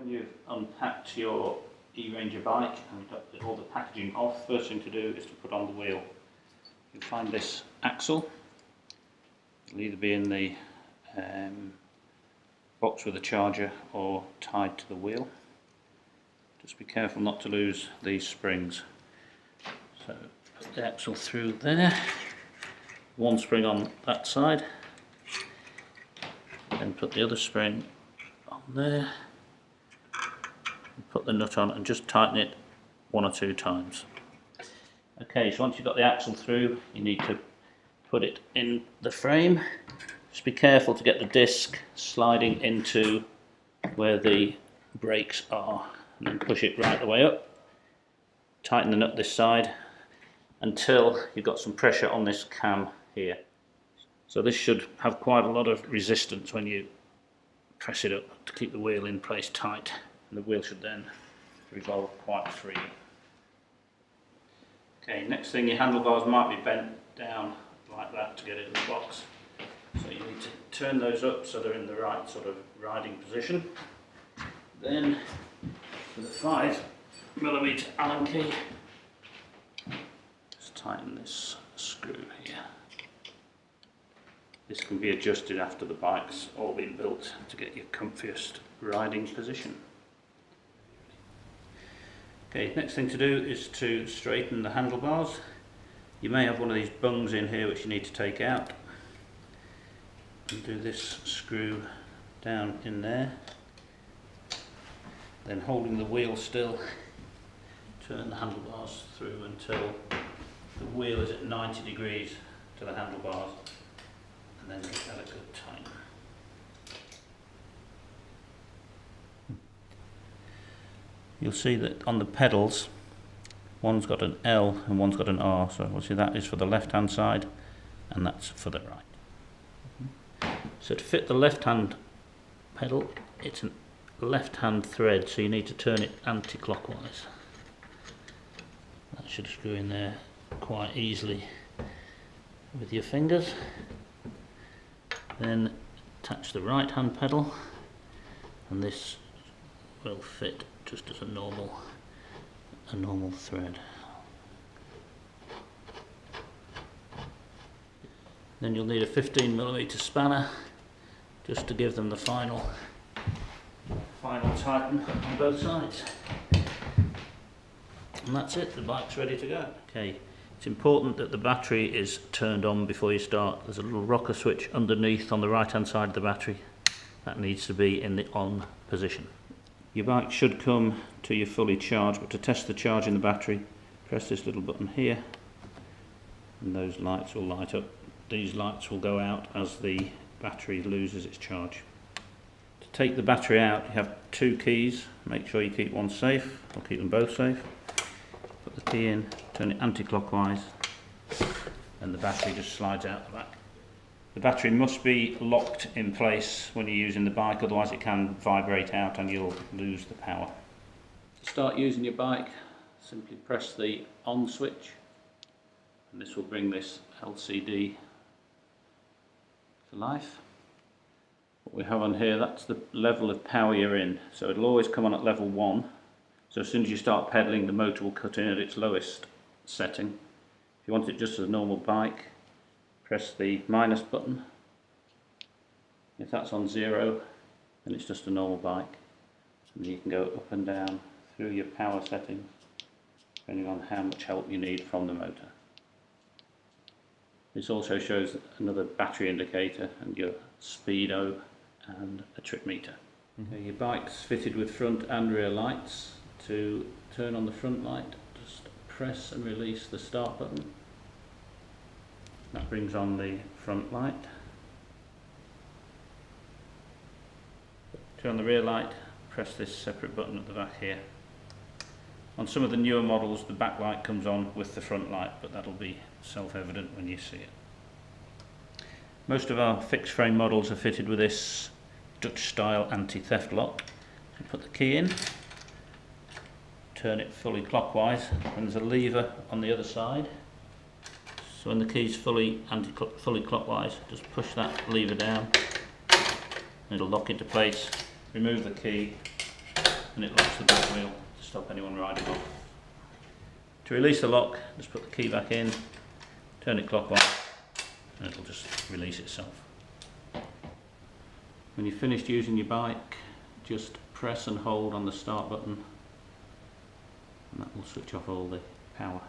When you've unpacked your E-Ranger bike and got all the packaging off, first thing to do is to put on the wheel. You'll find this axle. It'll either be in the box with a charger or tied to the wheel. Just be careful not to lose these springs. So put the axle through there, one spring on that side, then put the other spring on there. Put the nut on and just tighten it 1 or 2 times. Okay, so once you've got the axle through, you need to put it in the frame. Just be careful to get the disc sliding into where the brakes are, and then push it right the way up. Tighten the nut this side until you've got some pressure on this cam here. So this should have quite a lot of resistance when you press it up to keep the wheel in place tight. And the wheel should then revolve quite freely. Okay, next thing, your handlebars might be bent down like that to get it in the box. So you need to turn those up so they're in the right sort of riding position. Then, with a 5mm Allen key, just tighten this screw here. This can be adjusted after the bike's all been built to get your comfiest riding position. Okay, next thing to do is to straighten the handlebars. You may have one of these bungs in here which you need to take out. And do this screw down in there. Then holding the wheel still, turn the handlebars through until the wheel is at 90 degrees to the handlebars, and then give that a good tighten. You'll see that on the pedals, one's got an L and one's got an R, so we'll see that is for the left hand side and that's for the right. So to fit the left hand pedal, it's a left hand thread, so you need to turn it anti-clockwise. That should screw in there quite easily with your fingers. Then attach the right hand pedal, and this will fit just as a normal thread. Then you'll need a 15mm spanner just to give them the final tighten on both sides. And that's it, the bike's ready to go. Okay, it's important that the battery is turned on before you start. There's a little rocker switch underneath on the right hand side of the battery. That needs to be in the on position. Your bike should come to you fully charged, but to test the charge in the battery, press this little button here and those lights will light up. These lights will go out as the battery loses its charge. To take the battery out, you have 2 keys. Make sure you keep one safe, or keep them both safe. Put the key in, turn it anti-clockwise, and the battery just slides out the back. The battery must be locked in place when you're using the bike, otherwise it can vibrate out and you'll lose the power. To start using your bike, simply press the on switch, and this will bring this LCD to life. What we have on here, that's the level of power you're in, so it'll always come on at level 1. So as soon as you start pedaling, the motor will cut in at its lowest setting. If you want it just as a normal bike, press the minus button. If that's on 0, then it's just a normal bike. And you can go up and down through your power settings, depending on how much help you need from the motor. This also shows another battery indicator and your speedo and a trip meter. Okay, your bike's fitted with front and rear lights. To turn on the front light, just press and release the start button. That brings on the front light. Turn on the rear light, press this separate button at the back here. On some of the newer models, the back light comes on with the front light, but that'll be self-evident when you see it. Most of our fixed frame models are fitted with this Dutch style anti-theft lock. You put the key in, turn it fully clockwise, and there's a lever on the other side. So when the key's fully clockwise, just push that lever down and it'll lock into place. Remove the key and it locks the back wheel to stop anyone riding off. To release the lock, just put the key back in, turn it clockwise, and it'll just release itself. When you've finished using your bike, just press and hold on the start button, and that will switch off all the power.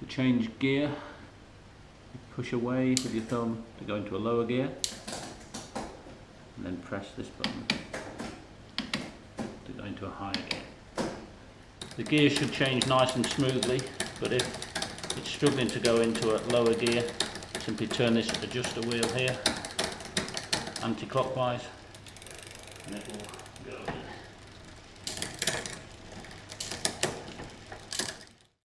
To change gear, you push away with your thumb to go into a lower gear, and then press this button to go into a higher gear. The gear should change nice and smoothly, but if it's struggling to go into a lower gear, simply turn this adjuster wheel here anti-clockwise, and it will go